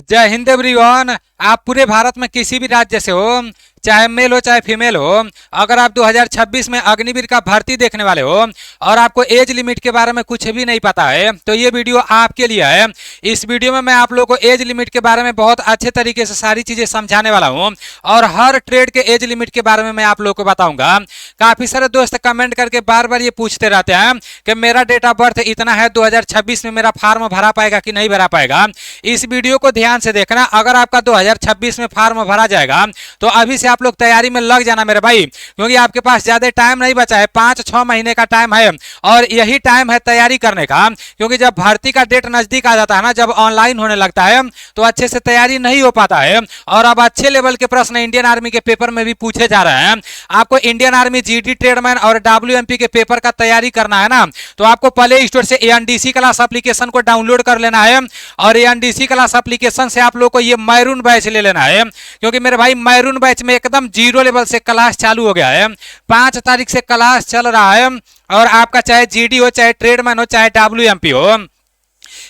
जय हिंद एवरीवन। आप पूरे भारत में किसी भी राज्य से हो, चाहे मेल हो चाहे फीमेल हो, अगर आप 2026 में अग्निवीर का भर्ती देखने वाले हो और आपको एज लिमिट के बारे में कुछ भी नहीं पता है तो ये वीडियो आपके लिए है। इस वीडियो में मैं आप लोगों को एज लिमिट के बारे में बहुत अच्छे तरीके से सारी चीजें समझाने वाला हूं और हर ट्रेड के एज लिमिट के बारे में मैं आप लोगों को बताऊंगा। काफी सारे दोस्त कमेंट करके बार बार ये पूछते रहते हैं कि मेरा डेट ऑफ बर्थ इतना है, 2026 में मेरा फॉर्म भरा पाएगा कि नहीं भरा पाएगा। इस वीडियो को ध्यान से देखना। अगर आपका 2026 में फॉर्म भरा जाएगा तो अभी से आप लोग तैयारी में लग जाना मेरे भाई, क्योंकि आपके पास ज्यादा टाइम नहीं बचा है, 5-6 महीने का टाइम है और यही टाइम है तैयारी करने का। क्योंकि जब भर्ती का डेट नजदीक आ जाता है ना, जब ऑनलाइन होने लगता है तो अच्छे से तैयारी नहीं हो पाता है और अब अच्छे लेवल के प्रश्न इंडियन आर्मी के पेपर में भी पूछे जा रहे हैं। आपको इंडियन आर्मी जीडी ट्रेडमैन और डब्ल्यूएमपी के पेपर का तैयारी करना है ना, तो आपको प्ले स्टोर से एएनडीसी क्लास एप्लीकेशन को डाउनलोड कर लेना है और एएनडीसी क्लास एप्लीकेशन से आप लोग को ये मैरून बैच ले लेना है। क्योंकि मेरे भाई मैरून बैच में एकदम जीरो लेवल से क्लास चालू हो गया है, 5 तारीख से क्लास चल रहा है और आपका चाहे जीडी हो चाहे ट्रेडमैन हो चाहे डब्ल्यूएमपी हो,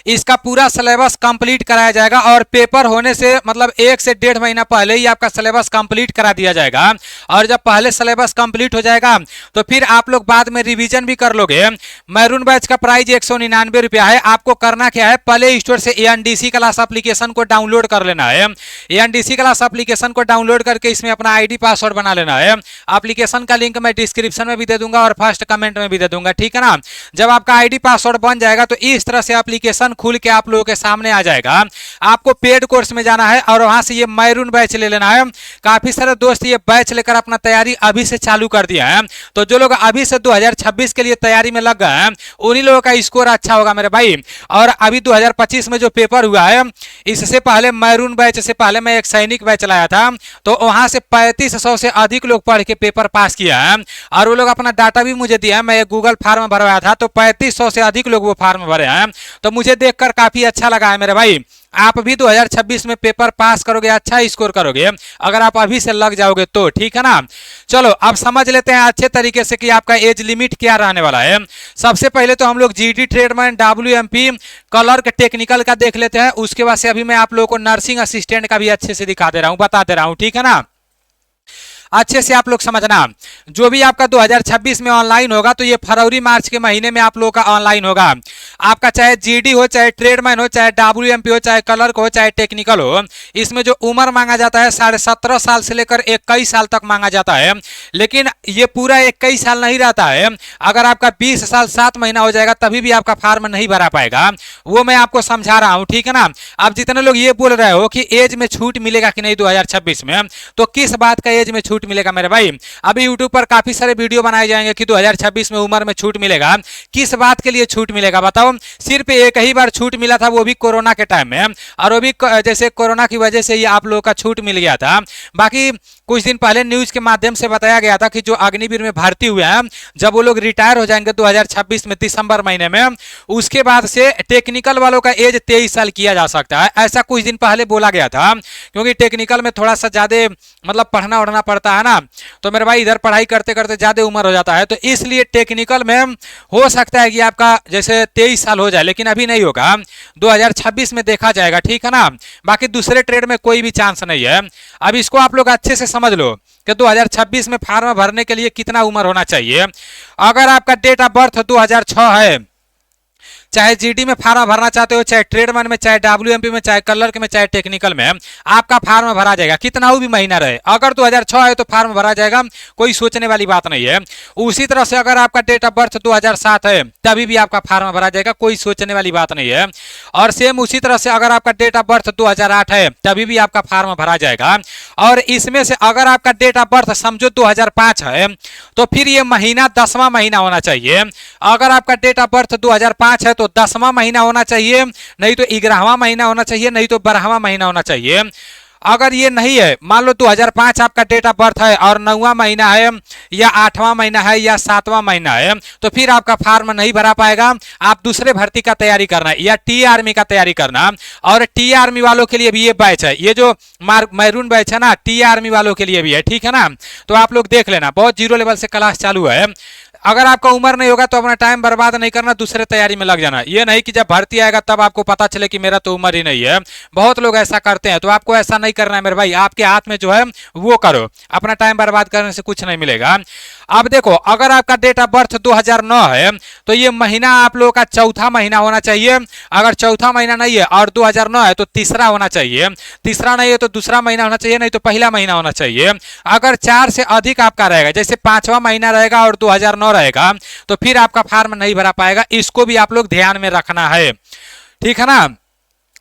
इसका पूरा सिलेबस कंप्लीट कराया जाएगा और पेपर होने से मतलब 1 से 1.5 महीना पहले ही आपका सिलेबस कंप्लीट करा दिया जाएगा। और जब पहले सिलेबस कंप्लीट हो जाएगा तो फिर आप लोग बाद में रिवीजन भी कर लोगे। मैरून बैच का प्राइस 199 रुपया है। आपको करना क्या है, प्ले स्टोर से एएनडीसी क्लास एप्लीकेशन को डाउनलोड कर लेना है। एएनडीसी क्लास एप्लीकेशन को डाउनलोड करके इसमें अपना आईडी पासवर्ड बना लेना है। एप्लीकेशन का लिंक मैं डिस्क्रिप्शन में भी दे दूंगा और फर्स्ट कमेंट में भी दे दूंगा, ठीक है ना। जब आपका आईडी पासवर्ड बन जाएगा तो इस तरह से एप्लीकेशन खुल के आप लोगों के सामने आ जाएगा। आपको पेड कोर्स में जाना है और वहां से ये मैरून बैच ले लेना है। काफी सारे दोस्त ये बैच लेकर अपना तैयारी अभी से चालू कर दिया है, तो जो लोग अभी से 2026 के लिए तैयारी में लग गए हैं उन्हीं लोगों का स्कोर अच्छा होगा मेरे भाई। और अभी 2025 में जो पेपर हुआ है, इससे पहले मैरून बैच से पहले मैं एक सैनिक बैच लाया था, तो वहां से 3500 से अधिक लोग पढ़ के पेपर पास किया है और वो लोग अपना डाटा भी मुझे दिया है। मैं एक गूगल फॉर्म भरवाया था तो 3500 से अधिक लोग वो फॉर्म भरे हैं, तो मुझे देखकर काफी अच्छा लगा है मेरे भाई। आप भी 2026 में पेपर पास करोगे, अच्छा स्कोर करोगे अगर आप अभी से लग जाओगे तो, ठीक है ना। चलो अब समझ लेते हैं अच्छे तरीके से कि आपका एज लिमिट क्या रहने वाला है। सबसे पहले तो हम लोग जीडी ट्रेडमैन डब्ल्यूएमपी क्लर्क टेक्निकल का देख लेते हैं, उसके बाद से अभी मैं आप लोगों को नर्सिंग असिस्टेंट का भी अच्छे से दिखा दे रहा हूं, बता दे रहा हूं, ठीक है ना। अच्छे से आप लोग समझना। जो भी आपका 2026 में ऑनलाइन होगा तो ये फरवरी मार्च के महीने में आप लोगों का ऑनलाइन होगा। आपका चाहे जीडी हो चाहे ट्रेडमैन हो चाहे डब्ल्यूएमपी हो चाहे क्लर्क हो चाहे टेक्निकल हो, इसमें जो उम्र मांगा जाता है 17.5 साल से लेकर 21 साल तक मांगा जाता है। लेकिन ये पूरा 21 साल नहीं रहता है। अगर आपका 20 साल 7 महीना हो जाएगा तभी भी आपका फॉर्म नहीं भरा पाएगा, वो मैं आपको समझा रहा हूं, ठीक है ना। अब जितने लोग ये बोल रहे हो कि एज में छूट मिलेगा कि नहीं 2026 में, तो किस बात का एज में छूट मिलेगा मेरे भाई। अभी YouTube पर काफी सारे वीडियो बनाए जाएंगे कि 2026 में उम्र में छूट मिलेगा। किस बात के लिए छूट मिलेगा बताओ। सिर्फ एक ही बार छूट मिला था, वो भी कोरोना के टाइम में, और वो भी जैसे कोरोना की वजह से ये आप लोगों का छूट मिल गया था। बाकी कुछ दिन पहले न्यूज के माध्यम से बताया गया था कि जो अग्निवीर में भर्ती हुए हैं, जब वो लोग रिटायर हो जाएंगे 2026 में दिसंबर महीने में, उसके बाद से टेक्निकल वालों का एज 23 साल किया जा सकता है, ऐसा कुछ दिन पहले बोला गया था। क्योंकि टेक्निकल में थोड़ा सा ज्यादा मतलब पढ़ना उड़ना पड़ता है ना, तो मेरे भाई इधर पढ़ाई करते करते ज्यादा उम्र हो जाता है, तो इसलिए टेक्निकल में हो सकता है कि आपका जैसे 23 साल हो जाए, लेकिन अभी नहीं होगा, 2026 में देखा जाएगा, ठीक है ना। बाकी दूसरे ट्रेड में कोई भी चांस नहीं है। अब इसको आप लोग अच्छे से समझ लो कि 2026 में फॉर्म भरने के लिए कितना उम्र होना चाहिए। अगर आपका डेट ऑफ बर्थ 2006 है, चाहे जीडी में फॉर्म भरना चाहते हो, चाहे ट्रेडमैन में, चाहे डब्ल्यूएमपी में, चाहे क्लर्क में, चाहे टेक्निकल में, आपका फॉर्म भरा जाएगा, कितना भी महीना रहे। अगर 2006 है तो फॉर्म भरा जाएगा, कोई सोचने वाली बात नहीं है। उसी तरह से अगर आपका डेट ऑफ बर्थ 2007 है तभी भी आपका फॉर्म भरा जाएगा, कोई सोचने वाली बात नहीं है। और सेम उसी तरह से अगर आपका डेट ऑफ बर्थ 2008 है तभी भी आपका फॉर्म भरा जाएगा। और इसमें से अगर आपका डेट ऑफ बर्थ समझो 2005 है तो फिर ये महीना 10वां महीना होना चाहिए। अगर आपका डेट ऑफ बर्थ 2005 है तो 10वां महीना होना चाहिए, नहीं तो 11वां महीना होना चाहिए, नहीं तो 12वां महीना होना चाहिए। अगर ये नहीं है, मान लो 2005 आपका डेट ऑफ बर्थ है और 9वां महीना है या 8वां महीना है या 7वां महीना है, तो फिर आपका फॉर्म नहीं भरा पाएगा। आप दूसरे भर्ती का तैयारी करना है या टी आर्मी का तैयारी करना। और टी आर्मी वालों के लिए भी ये बैच है, ये जो मैरून बैच है ना, टी आर्मी वालों के लिए भी है, ठीक है ना। तो आप लोग देख लेना, बहुत जीरो लेवल से क्लास चालू है। अगर आपका उम्र नहीं होगा तो अपना टाइम बर्बाद नहीं करना, दूसरे तैयारी में लग जाना। ये नहीं कि जब भर्ती आएगा तब आपको पता चले कि मेरा तो उम्र ही नहीं है। बहुत लोग ऐसा करते हैं, तो आपको ऐसा नहीं करना है मेरे भाई। आपके हाथ में जो है वो करो, अपना टाइम बर्बाद करने से कुछ नहीं मिलेगा। अब देखो, अगर आपका डेट ऑफ बर्थ 2009 है तो ये महीना आप लोगों का चौथा महीना होना चाहिए। अगर चौथा महीना नहीं है और 2009 है तो तीसरा होना चाहिए। तीसरा नहीं है तो दूसरा महीना होना चाहिए, नहीं तो पहला महीना होना चाहिए। अगर 4 से अधिक आपका रहेगा, जैसे 5वां महीना रहेगा और 2009 रहेगा, तो फिर आपका फॉर्म नहीं भरा पाएगा। इसको भी आप लोग ध्यान में रखना है, ठीक है ना।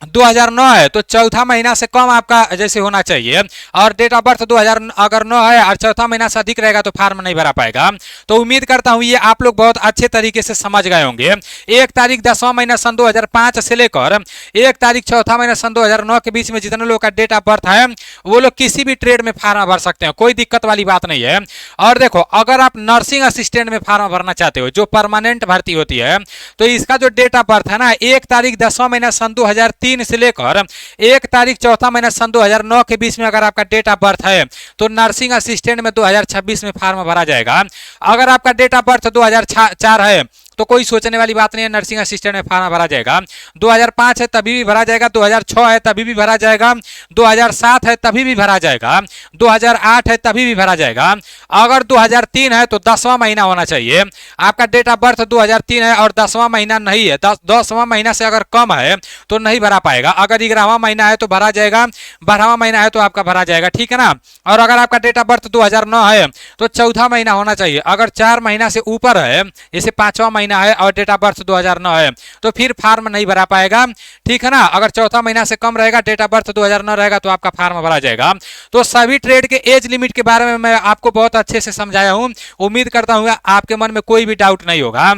2009 है तो चौथा महीना से कम आपका जैसे होना चाहिए, और डेट ऑफ बर्थ 2000 अगर 9 है और चौथा महीना से अधिक रहेगा तो फॉर्म नहीं भरा पाएगा। तो उम्मीद करता हूं ये आप लोग बहुत अच्छे तरीके से समझ गए होंगे। 1 तारीख 10वां महीना सन 2005 से लेकर 1 तारीख चौथा महीना सन 2009 के बीच में जितने लोग का डेट ऑफ बर्थ है वो लोग किसी भी ट्रेड में फॉर्म भर सकते हैं, कोई दिक्कत वाली बात नहीं है। और देखो, अगर आप नर्सिंग असिस्टेंट में फॉर्म भरना चाहते हो जो परमानेंट भर्ती होती है, तो इसका जो डेट ऑफ बर्थ है ना, 1 तारीख 10वां महीना सन 2003 से लेकर 1 तारीख चौथा महीना सन 2009 के बीच में अगर आपका डेट ऑफ बर्थ है तो नर्सिंग असिस्टेंट में 2026 में फॉर्म भरा जाएगा। अगर आपका डेट ऑफ बर्थ 2004 है तो कोई सोचने वाली बात नहीं है, नर्सिंग असिस्टेंट में फॉर्म भरा जाएगा। 2005 है तभी भी भरा जाएगा, 2006 है तभी भी भरा जाएगा, 2007 है तभी भी भरा जाएगा, 2008 है तभी भी भरा जाएगा। अगर 2003 है तो 10वां महीना होना चाहिए। आपका डेट ऑफ बर्थ 2003 है और 10वां महीना नहीं है, 10वां महीना से अगर कम है तो नहीं भरा पाएगा। अगर 11वां महीना है तो भरा जाएगा, 12वां महीना है तो आपका भरा जाएगा, ठीक है ना। और अगर आपका डेट ऑफ बर्थ 2009 है तो चौथा महीना होना चाहिए। अगर 4 महीना से ऊपर है, जैसे 5वां महीना है और डेट ऑफ बर्थ 2009 है, तो फिर फॉर्म नहीं भरा पाएगा, ठीक है ना। अगर चौथा महीना से कम रहेगा, डेट ऑफ बर्थ 2009 रहेगा, तो आपका फॉर्म भरा जाएगा। तो सभी ट्रेड के एज लिमिट के बारे में मैं आपको बहुत अच्छे से समझाया हूं। उम्मीद करता हूं आपके मन में कोई भी डाउट नहीं होगा।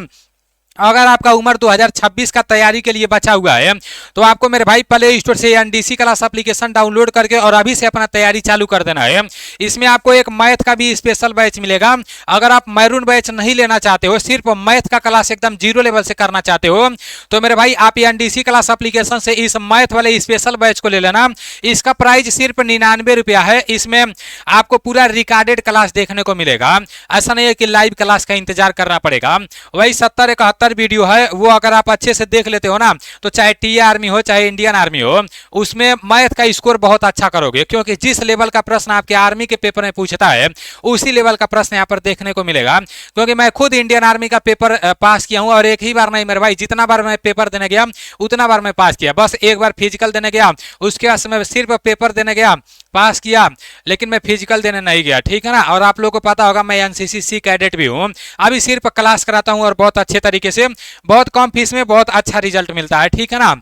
अगर आपका उम्र 2026 का तैयारी के लिए बचा हुआ है तो आपको मेरे भाई प्ले स्टोर से एनडीसी क्लास एप्लीकेशन डाउनलोड करके और अभी से अपना तैयारी चालू कर देना है। इसमें आपको एक मैथ का भी स्पेशल बैच मिलेगा। अगर आप मैरून बैच नहीं लेना चाहते हो, सिर्फ मैथ का क्लास एकदम 0 लेवल से करना चाहते हो, तो मेरे भाई आप एनडीसी क्लास एप्लीकेशन से इस मैथ वाले स्पेशल बैच को ले लेना। इसका प्राइस सिर्फ 99 रुपया है। इसमें आपको पूरा रिकॉर्डेड क्लास देखने को मिलेगा, ऐसा नहीं है कि लाइव क्लास का इंतजार करना पड़ेगा। वही 70-71 वीडियो है, वो अगर आप अच्छे से देख लेते हो ना, तो चाहे टी आर्मी हो चाहे इंडियन आर्मी हो, उसमें मैथ का स्कोर बहुत अच्छा करोगे। क्योंकि जिस लेवल का प्रश्न आपके आर्मी के पेपर में पूछता है उसी लेवल का प्रश्न यहाँ पर देखने को मिलेगा। क्योंकि मैं खुद इंडियन आर्मी का पेपर पास किया हूँ, और एक ही बार नहीं मेरे भाई, जितना बार मैं पेपर देने गया उतना बार मैं पास किया। बस एक बार फिजिकल देने गया, उसके बाद मैं सिर्फ पेपर देने गया, पास किया, लेकिन मैं फिजिकल देने नहीं गया, ठीक है ना। और आप लोगों को पता होगा मैं एनसीसी कैडेट भी हूँ। अभी सिर्फ क्लास कराता हूँ और बहुत अच्छे तरीके से, बहुत कम फीस में बहुत अच्छा रिजल्ट मिलता है, ठीक है ना।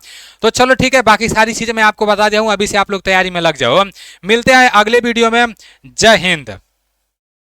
तो चलो ठीक है, बाकी सारी चीजें मैं आपको बता दिया हूँ, अभी से आप लोग तैयारी में लग जाओ। मिलते हैं अगले वीडियो में। जय हिंद।